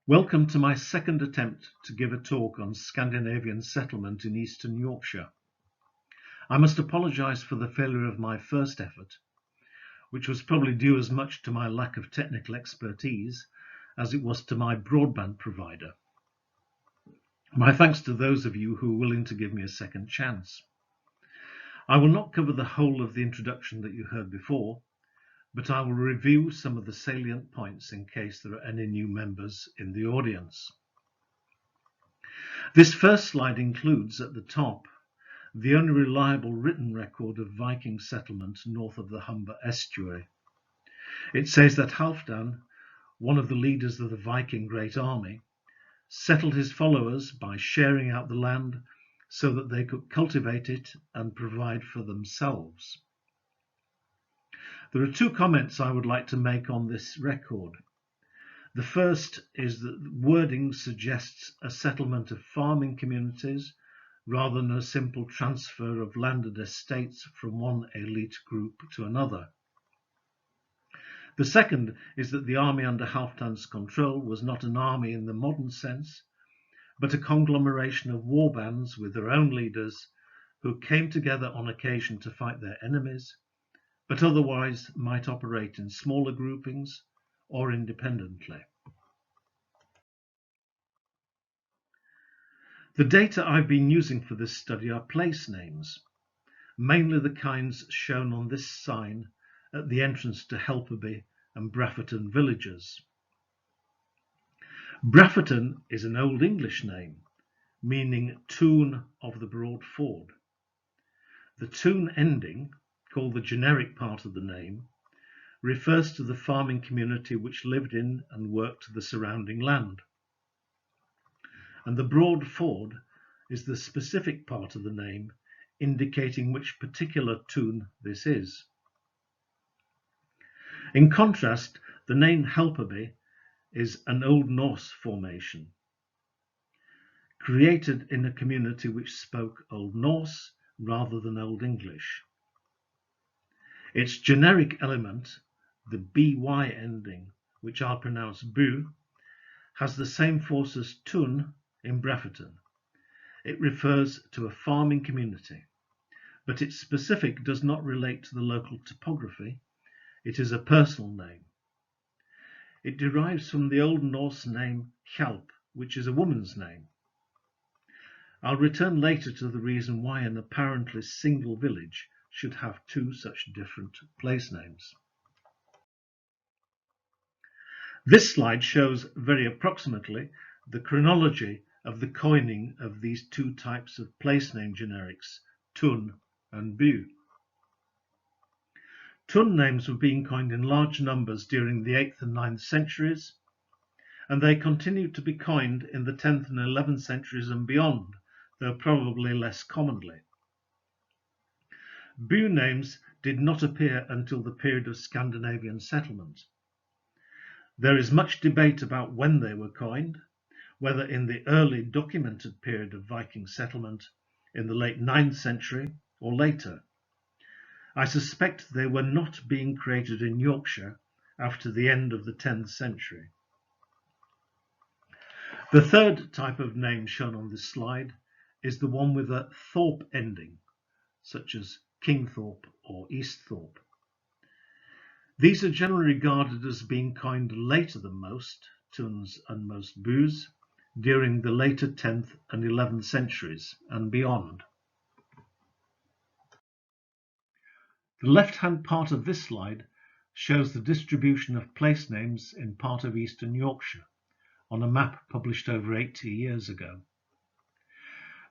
Welcome to my second attempt to give a talk on Scandinavian settlement in eastern Yorkshire. I must apologise for the failure of my first effort, which was probably due as much to my lack of technical expertise as it was to my broadband provider. My thanks to those of you who are willing to give me a second chance. I will not cover the whole of the introduction that you heard before, but I will review some of the salient points in case there are any new members in the audience. This first slide includes at the top the only reliable written record of Viking settlement north of the Humber estuary. It says that Halfdan, one of the leaders of the Viking Great Army, settled his followers by sharing out the land so that they could cultivate it and provide for themselves. There are two comments I would like to make on this record. The first is that the wording suggests a settlement of farming communities rather than a simple transfer of landed estates from one elite group to another. The second is that the army under Halfdan's control was not an army in the modern sense, but a conglomeration of war bands with their own leaders who came together on occasion to fight their enemies, but otherwise might operate in smaller groupings or independently. The data I've been using for this study are place names, mainly the kinds shown on this sign at the entrance to Halfdan and Brafferton villages. Brafferton is an Old English name, meaning Tune of the Broad Ford. The Tune ending, called the generic part of the name, refers to the farming community which lived in and worked the surrounding land. And the Broad Ford is the specific part of the name, indicating which particular tune this is. In contrast, the name Halfdan is an Old Norse formation, created in a community which spoke Old Norse rather than Old English. Its generic element, the by ending, which I'll pronounce bu, has the same force as tun in Brafferton. It refers to a farming community, but its specific does not relate to the local topography. It is a personal name. It derives from the Old Norse name Hjalp, which is a woman's name. I'll return later to the reason why an apparently single village should have two such different place names. This slide shows very approximately the chronology of the coining of these two types of place name generics, tun and bu. Tun names were being coined in large numbers during the 8th and 9th centuries, and they continued to be coined in the 10th and 11th centuries and beyond, though probably less commonly. Bu names did not appear until the period of Scandinavian settlement. There is much debate about when they were coined, whether in the early documented period of Viking settlement in the late 9th century or later. I suspect they were not being created in Yorkshire after the end of the 10th century. The third type of name shown on this slide is the one with a Thorpe ending, such as Kingthorpe or Easthorpe. These are generally regarded as being coined later than most tuns and most bus, during the later 10th and 11th centuries and beyond. The left-hand part of this slide shows the distribution of place names in part of eastern Yorkshire on a map published over 80 years ago.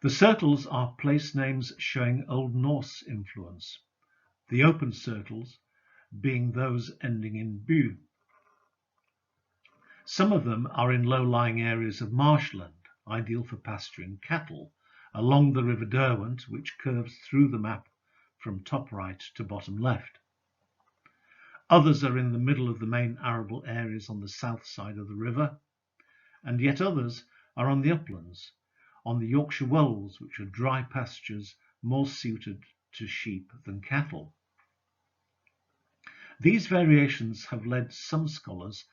The circles are place names showing Old Norse influence, the open circles being those ending in bu. Some of them are in low-lying areas of marshland, ideal for pasturing cattle, along the River Derwent, which curves through the map from top right to bottom left. Others are in the middle of the main arable areas on the south side of the river, and yet others are on the uplands, on the Yorkshire wolds, which are dry pastures more suited to sheep than cattle. These variations have led some scholars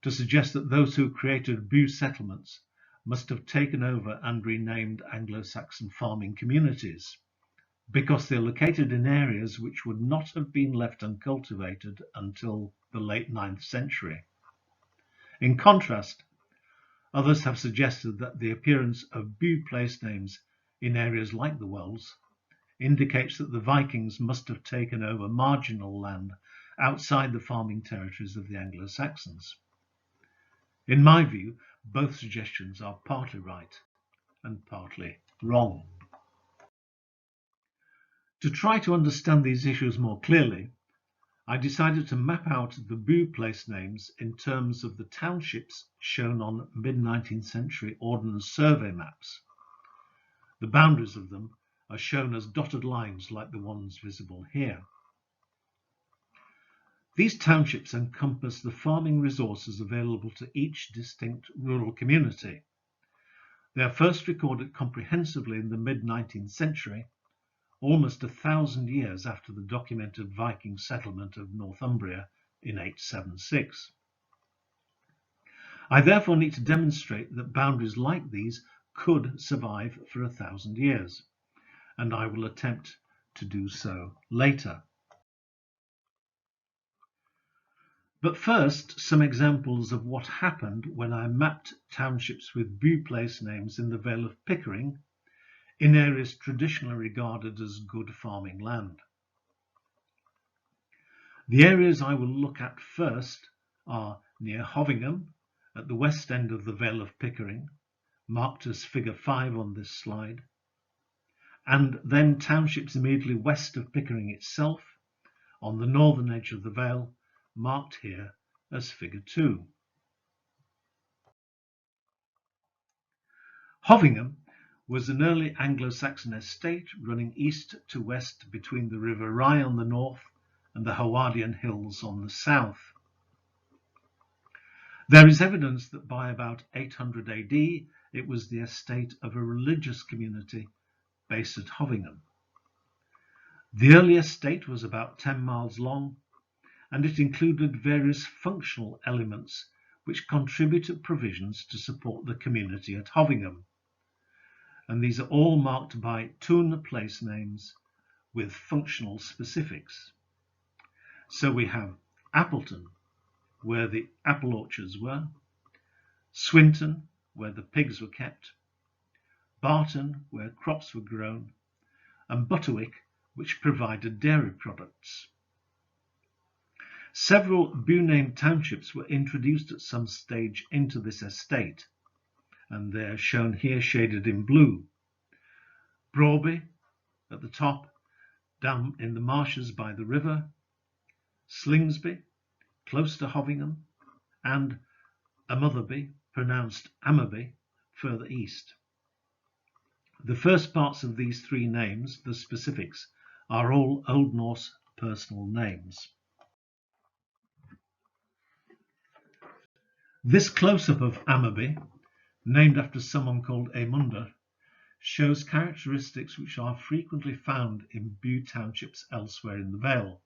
to suggest that those who created Bew settlements must have taken over and renamed Anglo-Saxon farming communities, because they're located in areas which would not have been left uncultivated until the late 9th century. In contrast, others have suggested that the appearance of Bew place names in areas like the Wells indicates that the Vikings must have taken over marginal land outside the farming territories of the Anglo-Saxons. In my view, both suggestions are partly right and partly wrong. To try to understand these issues more clearly, I decided to map out the Bew place names in terms of the townships shown on mid-19th century Ordnance Survey maps. The boundaries of them are shown as dotted lines like the ones visible here. These townships encompass the farming resources available to each distinct rural community. They are first recorded comprehensively in the mid-19th century, almost 1,000 years after the documented Viking settlement of Northumbria in 876. I therefore need to demonstrate that boundaries like these could survive for 1,000 years, and I will attempt to do so later. But first, some examples of what happened when I mapped townships with Bew place names in the Vale of Pickering, in areas traditionally regarded as good farming land. The areas I will look at first are near Hotham, at the west end of the Vale of Pickering, marked as figure 5 on this slide, and then townships immediately west of Pickering itself, on the northern edge of the Vale, marked here as figure 2. Hotham was an early Anglo-Saxon estate running east to west between the River Rye on the north and the Howardian Hills on the south. There is evidence that by about 800 AD it was the estate of a religious community based at Hotham. The early estate was about 10 miles long, and it included various functional elements which contributed provisions to support the community at Hotham. And these are all marked by tun place names with functional specifics. So we have Appleton, where the apple orchards were, Swinton, where the pigs were kept, Barton, where crops were grown, and Butterwick, which provided dairy products. Several Bew-named townships were introduced at some stage into this estate, and they're shown here shaded in blue. Brawby at the top, down in the marshes by the river, Slingsby, close to Hotham, and Amotherby, pronounced Ammerby, further east. The first parts of these three names, the specifics, are all Old Norse personal names. This close-up of Ammerby, named after someone called Aemunda, shows characteristics which are frequently found in Bew townships elsewhere in the Vale.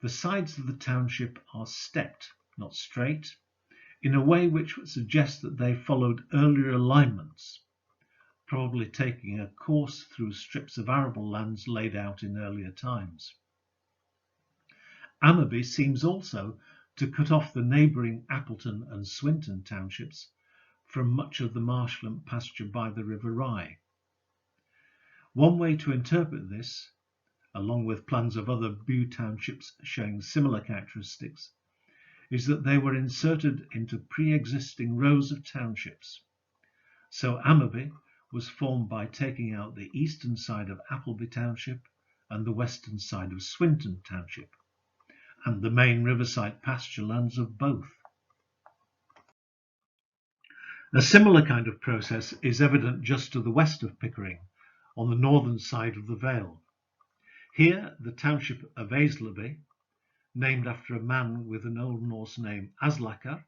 The sides of the township are stepped, not straight, in a way which would suggest that they followed earlier alignments, probably taking a course through strips of arable lands laid out in earlier times. Ammerby seems also to cut off the neighbouring Appleton and Swinton townships from much of the marshland pasture by the River Rye. One way to interpret this, along with plans of other Bew townships showing similar characteristics, is that they were inserted into pre-existing rows of townships. So Ammerby was formed by taking out the eastern side of Appleby Township and the western side of Swinton Township, and the main riverside pasture lands of both. A similar kind of process is evident just to the west of Pickering, on the northern side of the Vale. Here, the township of Aisleby, named after a man with an Old Norse name Aslakar,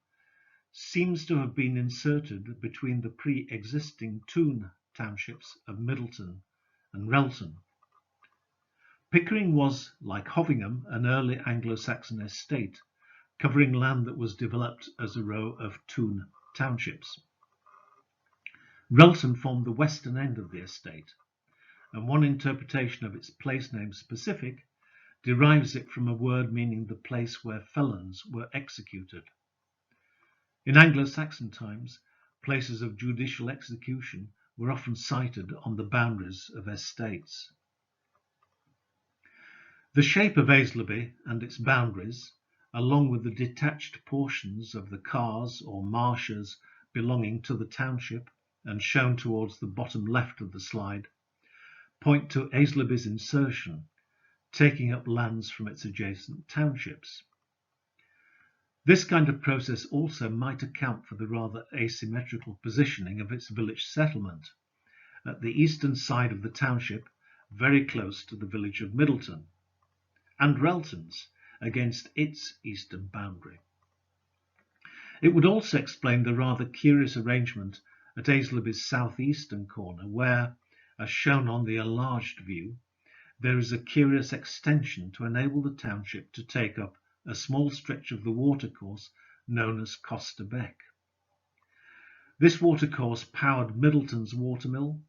seems to have been inserted between the pre-existing Tun townships of Middleton and Relton. Pickering was, like Hotham, an early Anglo-Saxon estate, covering land that was developed as a row of town townships. Relton formed the western end of the estate, and one interpretation of its place name specific derives it from a word meaning the place where felons were executed. In Anglo-Saxon times, places of judicial execution were often sited on the boundaries of estates. The shape of Aislabie and its boundaries, along with the detached portions of the carrs or marshes belonging to the township and shown towards the bottom left of the slide, point to Aislabie's insertion, taking up lands from its adjacent townships. This kind of process also might account for the rather asymmetrical positioning of its village settlement, at the eastern side of the township, very close to the village of Middleton, and Relton's against its eastern boundary. It would also explain the rather curious arrangement at Aislabie's southeastern corner, where, as shown on the enlarged view, there is a curious extension to enable the township to take up a small stretch of the watercourse known as Coster Beck. This watercourse powered Middleton's watermill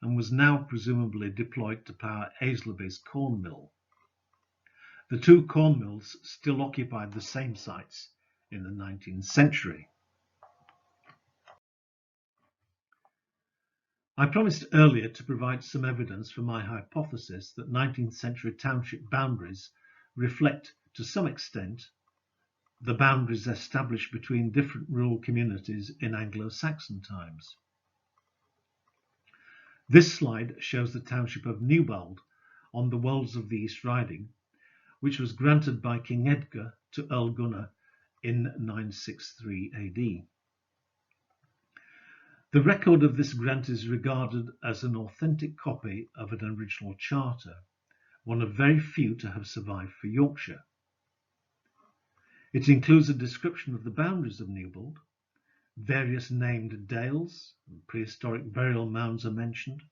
and was now presumably deployed to power Aislabie's corn mill. The two corn mills still occupied the same sites in the 19th century. I promised earlier to provide some evidence for my hypothesis that 19th century township boundaries reflect, to some extent, the boundaries established between different rural communities in Anglo-Saxon times. This slide shows the township of Newbald on the Wolds of the East Riding, which was granted by King Edgar to Earl Gunnar in 963 AD. The record of this grant is regarded as an authentic copy of an original charter, one of very few to have survived for Yorkshire. It includes a description of the boundaries of Newbald, various named dales and prehistoric burial mounds are mentioned,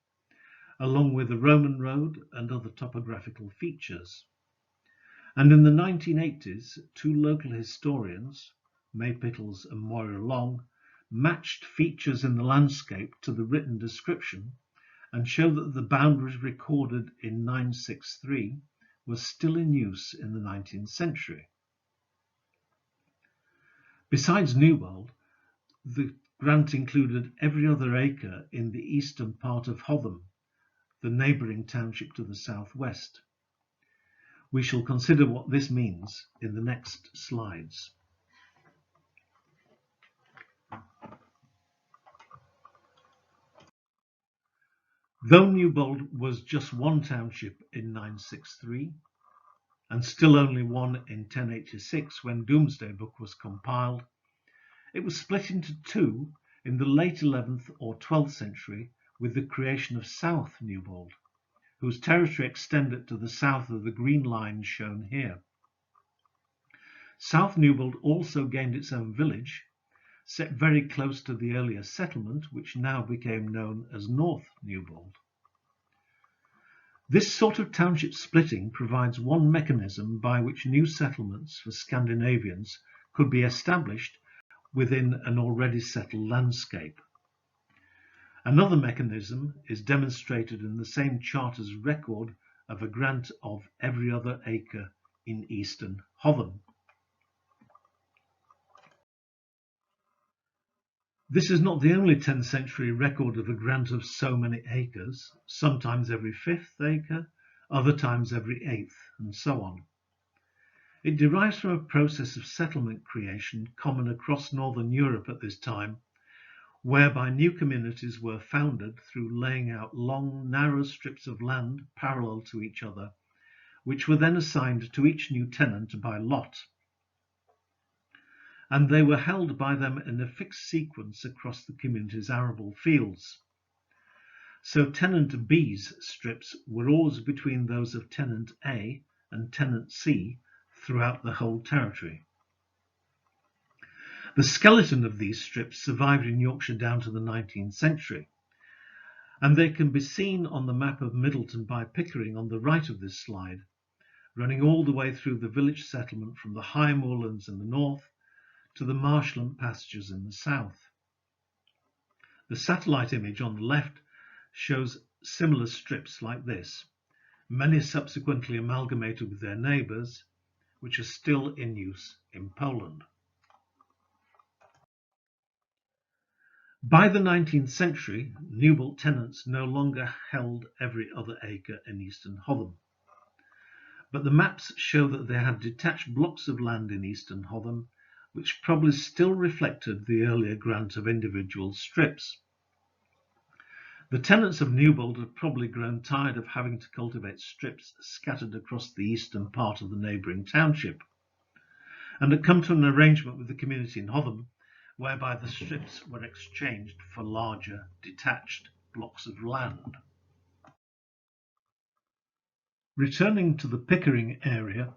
along with the Roman road and other topographical features. And in the 1980s, two local historians, Maypittles and Moira Long, matched features in the landscape to the written description and show that the boundaries recorded in 963 were still in use in the 19th century. Besides Newbald, the grant included every other acre in the eastern part of Hotham, the neighbouring township to the southwest. We shall consider what this means in the next slides. Though Newbald was just one township in 963, and still only one in 1086 when Domesday Book was compiled, it was split into two in the late 11th or 12th century with the creation of South Newbald, whose territory extended to the south of the green line shown here. South Newbald also gained its own village, set very close to the earlier settlement, which now became known as North Newbald. This sort of township splitting provides one mechanism by which new settlements for Scandinavians could be established within an already settled landscape. Another mechanism is demonstrated in the same charter's record of a grant of every other acre in eastern Hotham. This is not the only 10th century record of a grant of so many acres, sometimes every 5th acre, other times every 8th, and so on. It derives from a process of settlement creation common across northern Europe at this time, whereby new communities were founded through laying out long, narrow strips of land parallel to each other, which were then assigned to each new tenant by lot. And they were held by them in a fixed sequence across the community's arable fields. So tenant B's strips were always between those of tenant A and tenant C throughout the whole territory. The skeleton of these strips survived in Yorkshire down to the 19th century, and they can be seen on the map of Middleton by Pickering on the right of this slide, running all the way through the village settlement from the high moorlands in the north to the marshland pastures in the south. The satellite image on the left shows similar strips like this, many subsequently amalgamated with their neighbours, which are still in use in Poland. By the 19th century, Newbald tenants no longer held every other acre in eastern Hotham, but the maps show that they had detached blocks of land in eastern Hotham, which probably still reflected the earlier grant of individual strips. The tenants of Newbald had probably grown tired of having to cultivate strips scattered across the eastern part of the neighbouring township, and had come to an arrangement with the community in Hotham whereby the strips were exchanged for larger, detached blocks of land. Returning to the Pickering area,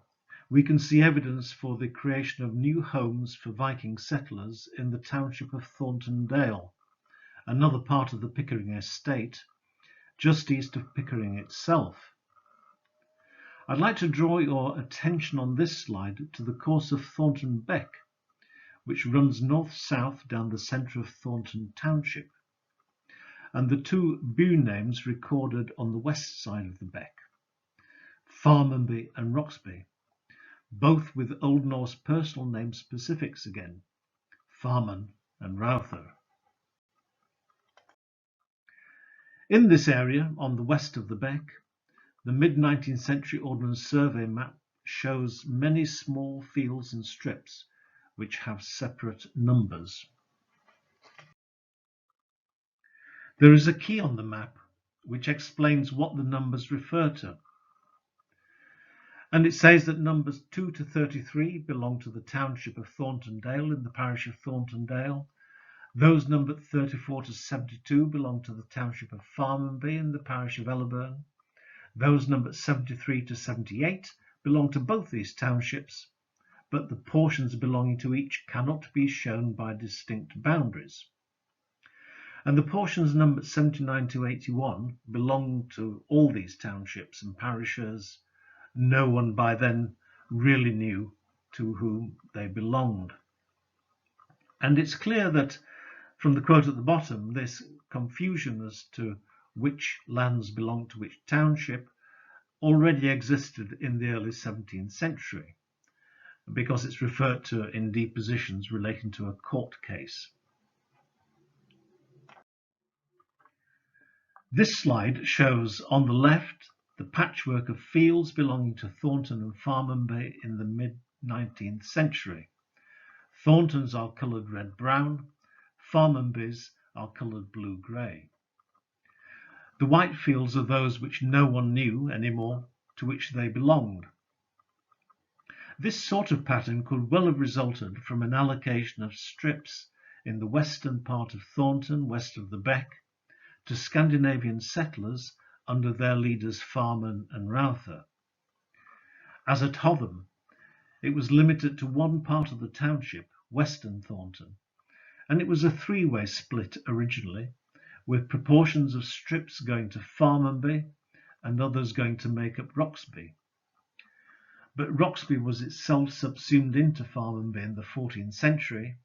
we can see evidence for the creation of new homes for Viking settlers in the township of Thornton Dale, another part of the Pickering estate, just east of Pickering itself. I'd like to draw your attention on this slide to the course of Thornton Beck, which runs north-south down the centre of Thornton Township, and the two Bew names recorded on the west side of the beck, Farmanby and Roxby, both with Old Norse personal name specifics again, Farman and Rauther. In this area, on the west of the beck, the mid-19th century Ordnance Survey map shows many small fields and strips which have separate numbers. There is a key on the map which explains what the numbers refer to. And it says that numbers 2 to 33 belong to the township of Thorntondale in the parish of Thorntondale. Those numbered 34 to 72 belong to the township of Farmanby in the parish of Ellerburn. Those numbered 73 to 78 belong to both these townships, but the portions belonging to each cannot be shown by distinct boundaries. And the portions numbered 79 to 81 belong to all these townships and parishes. No one by then really knew to whom they belonged. And it's clear that from the quote at the bottom, this confusion as to which lands belong to which township already existed in the early 17th century, because it's referred to in depositions relating to a court case. This slide shows on the left the patchwork of fields belonging to Thornton and Farmanby in the mid-19th century. Thornton's are coloured red-brown, Farmanby's are coloured blue-grey. The white fields are those which no one knew anymore to which they belonged. This sort of pattern could well have resulted from an allocation of strips in the western part of Thornton, west of the beck, to Scandinavian settlers under their leaders Farman and Rauther. As at Hotham, it was limited to one part of the township, western Thornton, and it was a three-way split originally, with proportions of strips going to Farmanby and others going to make up Roxby. But Roxby was itself subsumed into Farmanby in the 14th century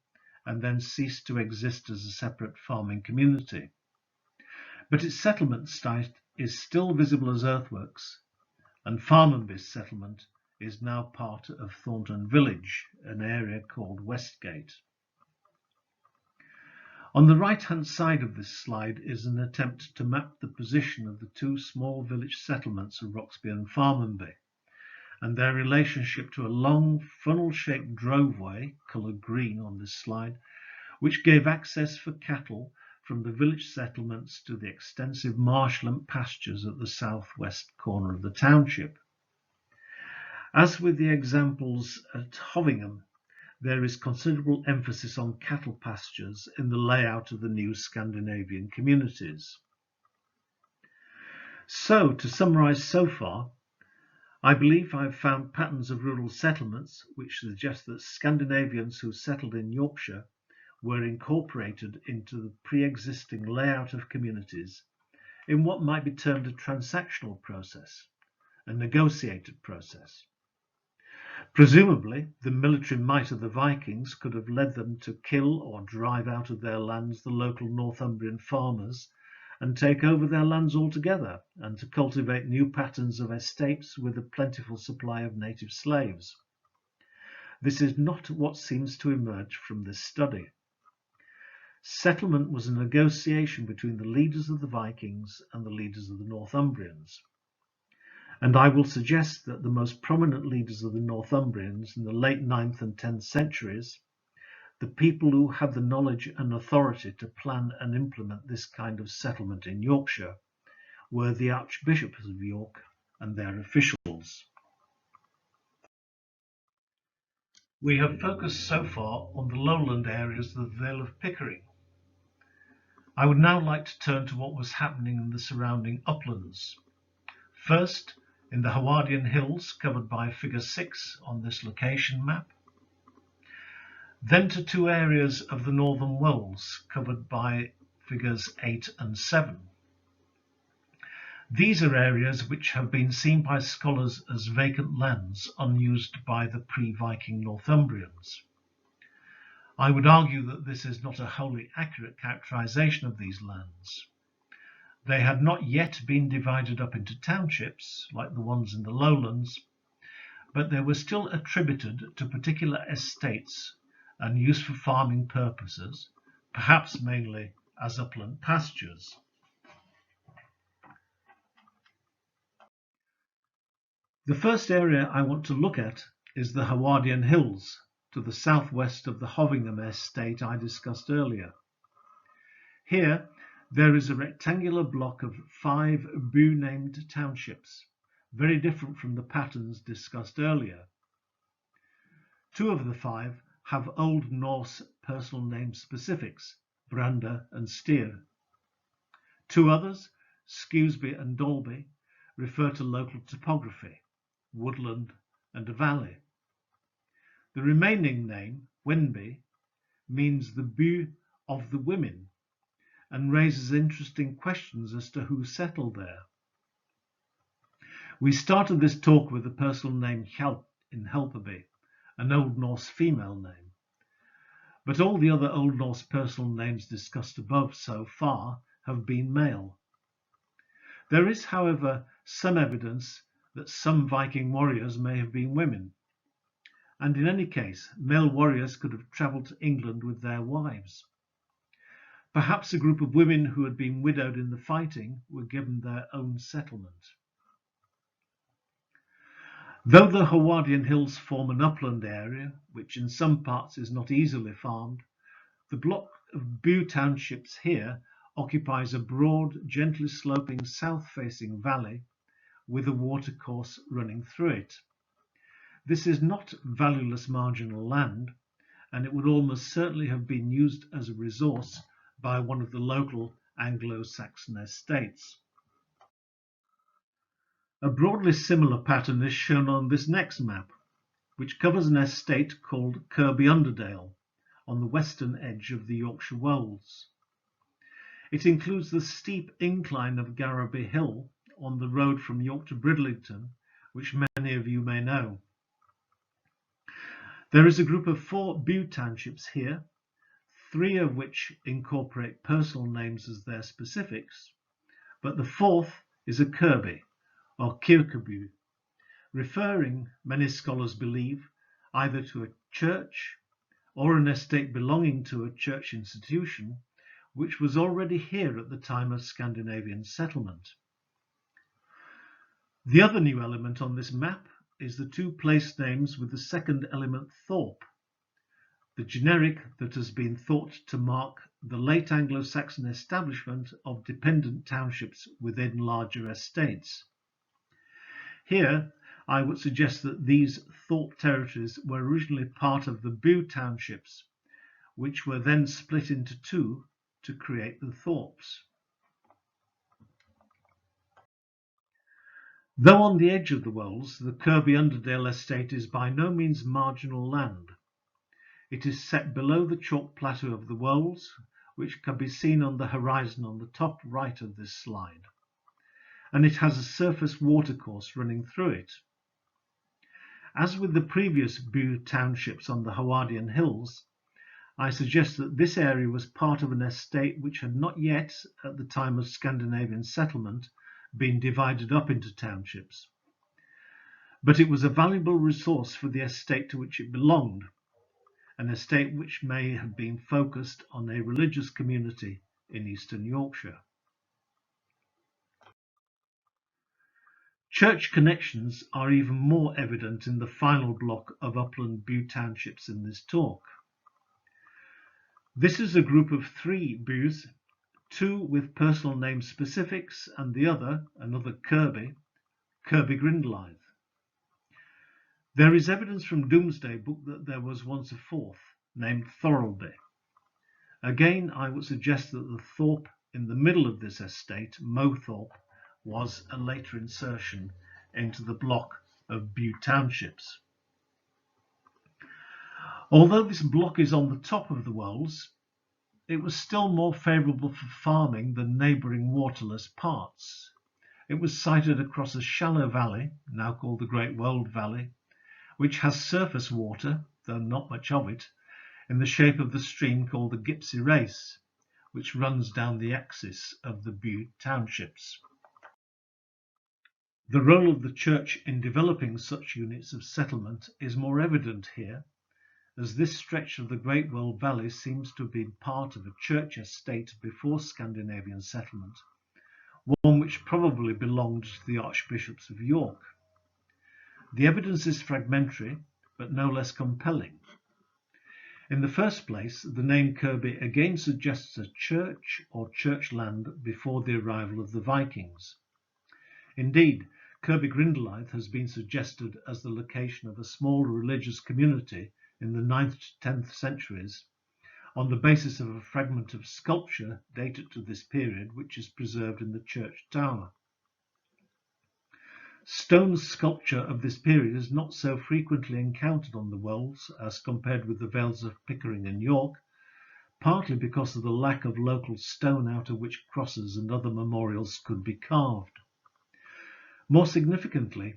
and then ceased to exist as a separate farming community. But its settlement site is still visible as earthworks, and Farmanby's settlement is now part of Thornton Village, an area called Westgate. On the right-hand side of this slide is an attempt to map the position of the two small village settlements of Roxby and Farmanby, and their relationship to a long funnel-shaped droveway, coloured green on this slide, which gave access for cattle from the village settlements to the extensive marshland pastures at the southwest corner of the township. As with the examples at Hovingham, there is considerable emphasis on cattle pastures in the layout of the new Scandinavian communities. So, to summarise so far, I believe I've found patterns of rural settlements which suggest that Scandinavians who settled in Yorkshire were incorporated into the pre-existing layout of communities in what might be termed a transactional process, a negotiated process. Presumably, the military might of the Vikings could have led them to kill or drive out of their lands the local Northumbrian farmers and take over their lands altogether, and to cultivate new patterns of estates with a plentiful supply of native slaves. This is not what seems to emerge from this study. Settlement was a negotiation between the leaders of the Vikings and the leaders of the Northumbrians. And I will suggest that the most prominent leaders of the Northumbrians in the late 9th and 10th centuries, the people who had the knowledge and authority to plan and implement this kind of settlement in Yorkshire, were the archbishops of York and their officials. We have focused so far on the lowland areas of the Vale of Pickering. I would now like to turn to what was happening in the surrounding uplands. First, in the Halfdan Hills, covered by figure 6 on this location map. Then to two areas of the northern Wells, covered by figures 8 and 7. These are areas which have been seen by scholars as vacant lands unused by the pre-Viking Northumbrians. I would argue that this is not a wholly accurate characterization of these lands. They had not yet been divided up into townships, like the ones in the lowlands, but they were still attributed to particular estates and used for farming purposes, perhaps mainly as upland pastures. The first area I want to look at is the Halfdan Hills, to the southwest of the Hotham estate I discussed earlier. Here, there is a rectangular block of 5 bu-named townships, very different from the patterns discussed earlier. 2 of the 5 have Old Norse personal name specifics, Branda and Styr. 2 others, Skewsby and Dalby, refer to local topography, woodland and a valley. The remaining name, Wenby, means the bu of the women, and raises interesting questions as to who settled there. We started this talk with the personal name Hjalp in Helperby, an Old Norse female name. But all the other Old Norse personal names discussed above so far have been male. There is, however, some evidence that some Viking warriors may have been women. And in any case, male warriors could have travelled to England with their wives. Perhaps a group of women who had been widowed in the fighting were given their own settlement. Though the Halfdan Hills form an upland area, which in some parts is not easily farmed, the block of bu townships here occupies a broad, gently sloping south-facing valley with a watercourse running through it. This is not valueless marginal land, and it would almost certainly have been used as a resource by one of the local Anglo-Saxon estates. A broadly similar pattern is shown on this next map, which covers an estate called Kirby Underdale on the western edge of the Yorkshire Wolds. It includes the steep incline of Garraby Hill on the road from York to Bridlington, which many of you may know. There is a group of 4 bu townships here, 3 of which incorporate personal names as their specifics, but the 4th is a Kirby, or Kirkeby, referring, many scholars believe, either to a church or an estate belonging to a church institution, which was already here at the time of Scandinavian settlement. The other new element on this map is the 2 place names with the second element Thorpe, the generic that has been thought to mark the late Anglo-Saxon establishment of dependent townships within larger estates. Here, I would suggest that these Thorpe territories were originally part of the bu townships, which were then split into 2 to create the Thorpes. Though on the edge of the Wells, the Kirby Underdale estate is by no means marginal land. It is set below the chalk plateau of the Wells, which can be seen on the horizon on the top right of this slide. and it has a surface watercourse running through it. As with the previous Bute townships on the Hotham hills, I suggest that this area was part of an estate which had not yet, at the time of Scandinavian settlement, been divided up into townships. But it was a valuable resource for the estate to which it belonged, an estate which may have been focused on a religious community in eastern Yorkshire. Church connections are even more evident in the final block of upland Bute townships in this talk. This is a group of 3 Butes, 2 with personal name specifics and the other, another Kirby Grindlaith. There is evidence from Domesday Book that there was once a 4th, named Thorolby. Again, I would suggest that the thorp in the middle of this estate, Mothorpe, was a later insertion into the block of Bute townships. Although this block is on the top of the Wells, it was still more favourable for farming than neighbouring waterless parts. It was sited across a shallow valley, now called the Great Weald Valley, which has surface water, though not much of it, in the shape of the stream called the Gipsy Race, which runs down the axis of the Bute townships. The role of the church in developing such units of settlement is more evident here, as this stretch of the Great Weald Valley seems to have been part of a church estate before Scandinavian settlement, one which probably belonged to the Archbishops of York. The evidence is fragmentary, but no less compelling. In the first place, the name Kirby again suggests a church or church land before the arrival of the Vikings. Indeed, Kirby Grindlaith has been suggested as the location of a small religious community in the 9th to 10th centuries, on the basis of a fragment of sculpture dated to this period, which is preserved in the church tower. Stone sculpture of this period is not so frequently encountered on the Wells as compared with the Vales of Pickering and York, partly because of the lack of local stone out of which crosses and other memorials could be carved. More significantly,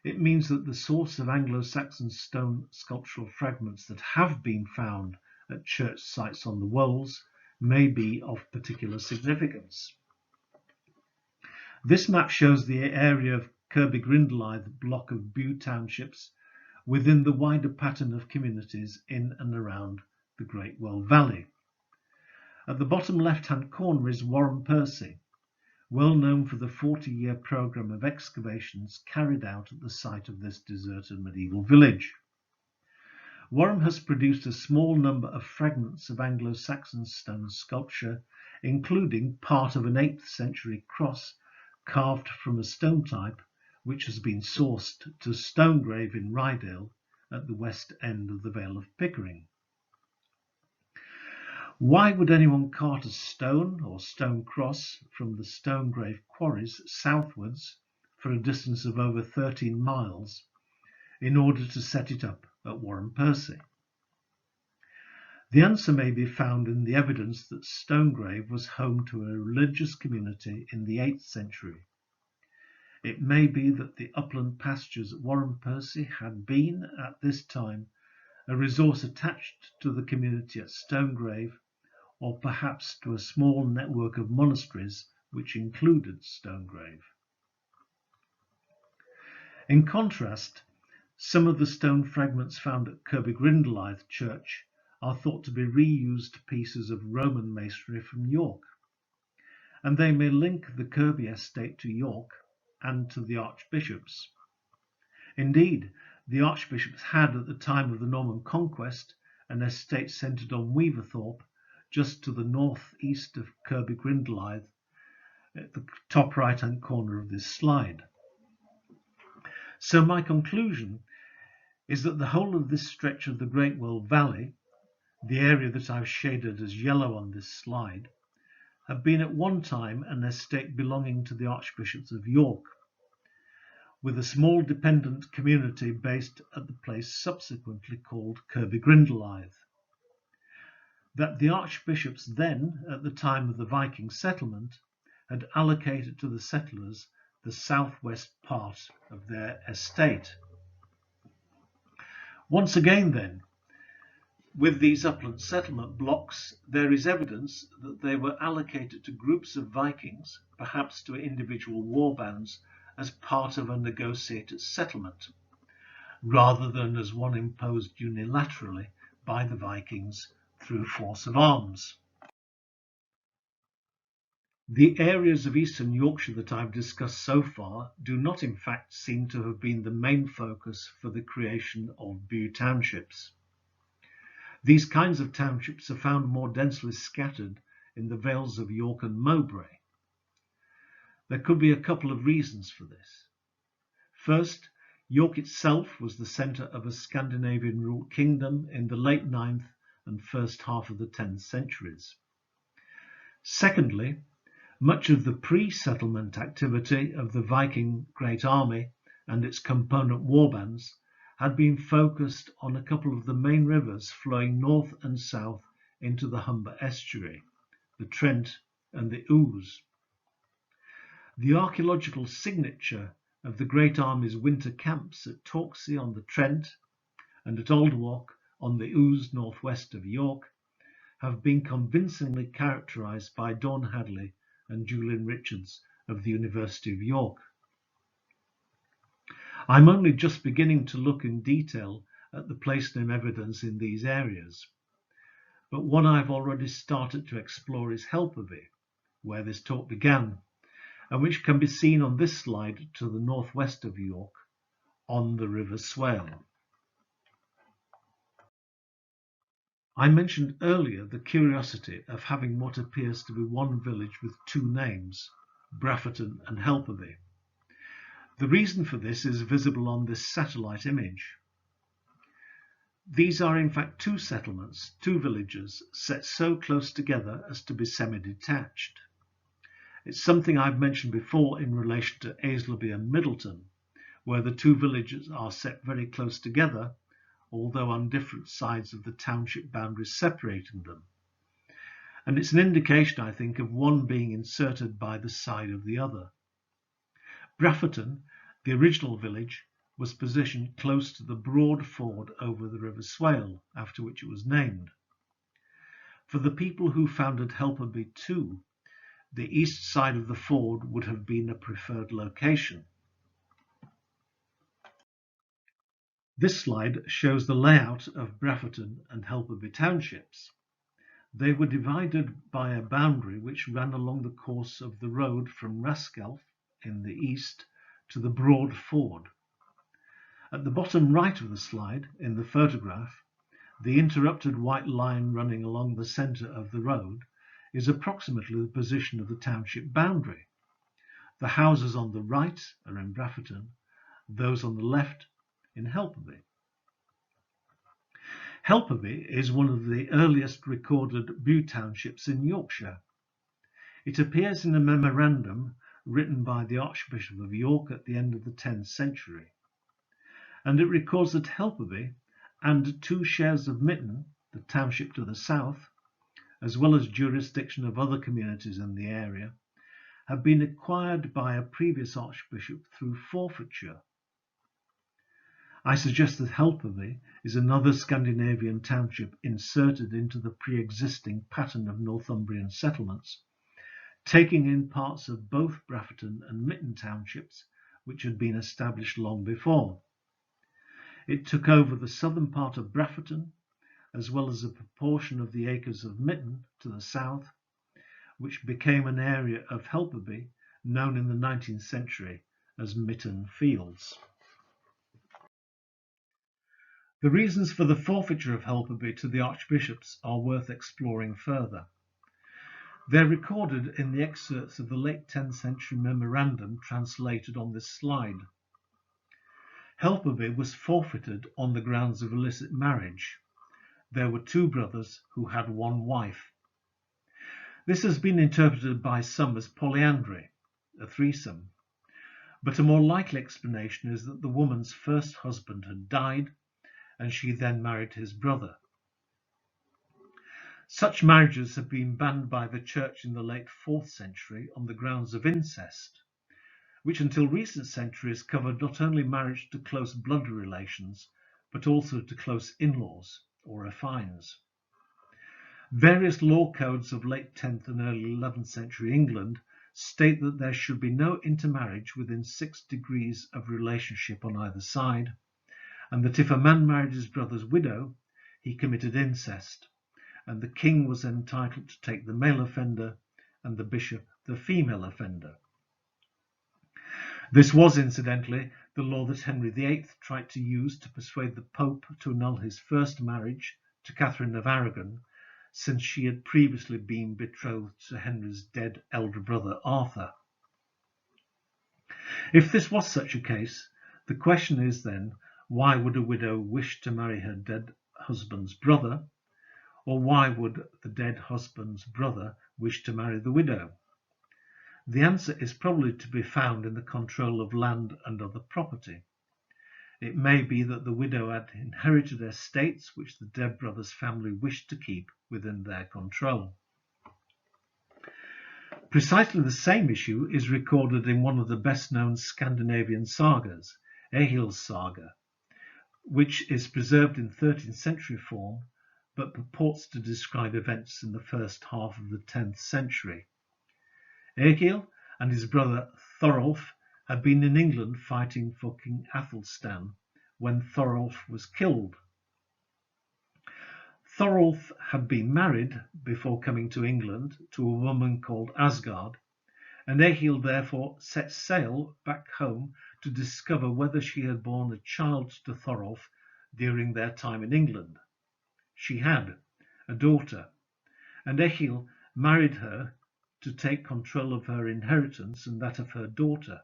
it means that the source of Anglo-Saxon stone sculptural fragments that have been found at church sites on the Wells may be of particular significance. This map shows the area of Kirby Grindlaith block of Bute townships within the wider pattern of communities in and around the Great Weald Valley. At the bottom left-hand corner is Warren Percy, well known for the 40-year programme of excavations carried out at the site of this deserted medieval village. Warren has produced a small number of fragments of Anglo-Saxon stone sculpture, including part of an 8th century cross carved from a stone type which has been sourced to Stonegrave in Rydale at the west end of the Vale of Pickering. Why would anyone cart a stone or stone cross from the Stonegrave quarries southwards for a distance of over 13 miles in order to set it up at Warren Percy? The answer may be found in the evidence that Stonegrave was home to a religious community in the 8th century. It may be that the upland pastures at Warren Percy had been, at this time, a resource attached to the community at Stonegrave, or perhaps to a small network of monasteries which included Stonegrave. In contrast, some of the stone fragments found at Kirby Grindlaith Church are thought to be reused pieces of Roman masonry from York, and they may link the Kirby estate to York and to the archbishops. Indeed, the archbishops had, at the time of the Norman conquest, an estate centred on Weaverthorpe, just to the north-east of Kirby Grindlaith, at the top right-hand corner of this slide. So my conclusion is that the whole of this stretch of the Great Weald Valley, the area that I've shaded as yellow on this slide, have been at one time an estate belonging to the Archbishops of York, with a small dependent community based at the place subsequently called Kirby Grindlaith. That the archbishops then, at the time of the Viking settlement, had allocated to the settlers the southwest part of their estate. Once again then, with these upland settlement blocks, there is evidence that they were allocated to groups of Vikings, perhaps to individual warbands, as part of a negotiated settlement, rather than as one imposed unilaterally by the Vikings through force of arms. The areas of eastern Yorkshire that I've discussed so far do not in fact seem to have been the main focus for the creation of Bew townships. These kinds of townships are found more densely scattered in the Vales of York and Mowbray. There could be a couple of reasons for this. First, York itself was the centre of a Scandinavian ruled kingdom in the late 9th and first half of the 10th centuries. Secondly, much of the pre-settlement activity of the Viking Great Army and its component warbands had been focused on a couple of the main rivers flowing north and south into the Humber estuary, the Trent and the Ouse. The archaeological signature of the Great Army's winter camps at Torksey on the Trent and at Aldwark on the Ouse northwest of York have been convincingly characterised by Dawn Hadley and Julian Richards of the University of York. I'm only just beginning to look in detail at the place name evidence in these areas, but one I've already started to explore is Helperby, where this talk began, and which can be seen on this slide to the northwest of York on the River Swale. I mentioned earlier the curiosity of having what appears to be one village with two names, Brafferton and Helperby. The reason for this is visible on this satellite image. These are in fact two settlements, two villages, set so close together as to be semi-detached. It's something I've mentioned before in relation to Aisleby and Middleton, where the two villages are set very close together, although on different sides of the township boundaries separating them. And it's an indication, I think, of one being inserted by the side of the other. Brafferton, the original village, was positioned close to the broad ford over the River Swale, after which it was named. For the people who founded Helperby too, the east side of the ford would have been a preferred location. This slide shows the layout of Brafferton and Helperby townships. They were divided by a boundary which ran along the course of the road from Raskelf in the east to the Broad Ford. At the bottom right of the slide, in the photograph, the interrupted white line running along the centre of the road is approximately the position of the township boundary. The houses on the right are in Brafferton, those on the left in Helperby. Helperby is one of the earliest recorded Bew townships in Yorkshire. It appears in a memorandum written by the Archbishop of York at the end of the 10th century, and it records that Helperby and two shares of Mitton, the township to the south, as well as jurisdiction of other communities in the area, have been acquired by a previous archbishop through forfeiture. I suggest that Helperby is another Scandinavian township inserted into the pre-existing pattern of Northumbrian settlements, taking in parts of both Brafferton and Mitton townships, which had been established long before. It took over the southern part of Brafferton, as well as a proportion of the acres of Mitton to the south, which became an area of Helperby known in the 19th century as Mitton Fields. The reasons for the forfeiture of Helperby to the archbishops are worth exploring further. They're recorded in the excerpts of the late 10th century memorandum translated on this slide. Helperby was forfeited on the grounds of illicit marriage. There were two brothers who had one wife. This has been interpreted by some as polyandry, a threesome, but a more likely explanation is that the woman's first husband had died and she then married his brother. Such marriages have been banned by the church in the late 4th century on the grounds of incest, which until recent centuries covered not only marriage to close blood relations, but also to close in-laws or affines. Various law codes of late 10th and early 11th century England state that there should be no intermarriage within 6 degrees of relationship on either side, and that if a man married his brother's widow, he committed incest, and the king was entitled to take the male offender and the bishop the female offender. This was, incidentally, the law that Henry VIII tried to use to persuade the Pope to annul his first marriage to Catherine of Aragon, since she had previously been betrothed to Henry's dead elder brother Arthur. If this was such a case, the question is then, why would a widow wish to marry her dead husband's brother, or why would the dead husband's brother wish to marry the widow? The answer is probably to be found in the control of land and other property. It may be that the widow had inherited estates which the dead brother's family wished to keep within their control. Precisely the same issue is recorded in one of the best-known Scandinavian sagas, Egil's saga, which is preserved in 13th century form, but purports to describe events in the first half of the 10th century. Egil and his brother Thorolf had been in England fighting for King Athelstan when Thorolf was killed. Thorolf had been married before coming to England to a woman called Asgard, and Egil therefore set sail back home to discover whether she had borne a child to Thorolf during their time in England. She had, a daughter, and Egil married her to take control of her inheritance and that of her daughter.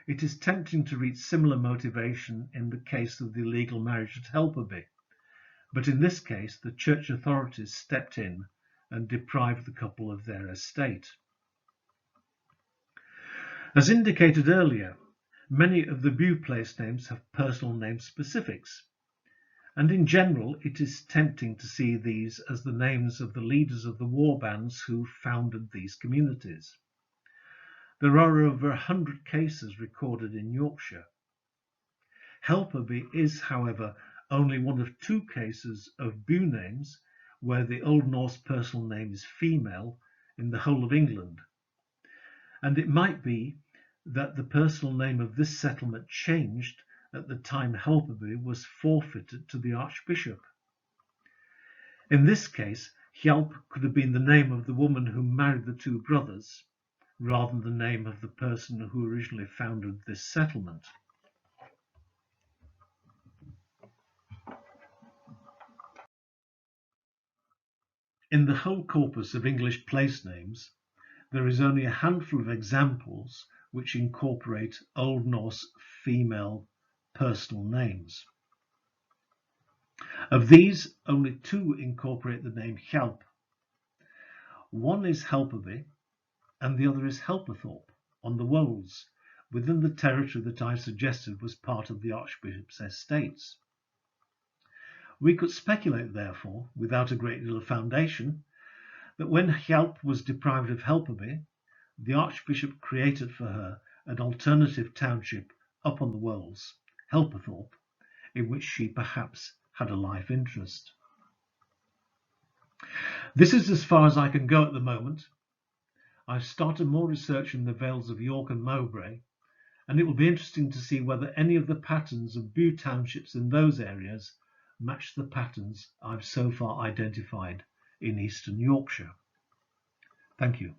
It is tempting to read similar motivation in the case of the illegal marriage at Helperby, but in this case the church authorities stepped in and deprived the couple of their estate. As indicated earlier, many of the Bute place names have personal name specifics, and in general it is tempting to see these as the names of the leaders of the war bands who founded these communities. There are over 100 cases recorded in Yorkshire. Helperby is, however, only one of 2 cases of Bute names where the Old Norse personal name is female in the whole of England, and it might be that the personal name of this settlement changed at the time Helperby was forfeited to the Archbishop. In this case, Hjalp could have been the name of the woman who married the 2 brothers, rather than the name of the person who originally founded this settlement. In the whole corpus of English place names, there is only a handful of examples which incorporate Old Norse female personal names. Of these, only 2 incorporate the name Hjalp. One is Helperby, and the other is Helperthorpe on the Wolds, within the territory that I suggested was part of the Archbishop's estates. We could speculate, therefore, without a great deal of foundation, that when Hjalp was deprived of Helperby, the Archbishop created for her an alternative township up on the Wolds, Helperthorpe, in which she perhaps had a life interest. This is as far as I can go at the moment. I've started more research in the Vales of York and Mowbray, and it will be interesting to see whether any of the patterns of Bute townships in those areas match the patterns I've so far identified in Eastern Yorkshire. Thank you.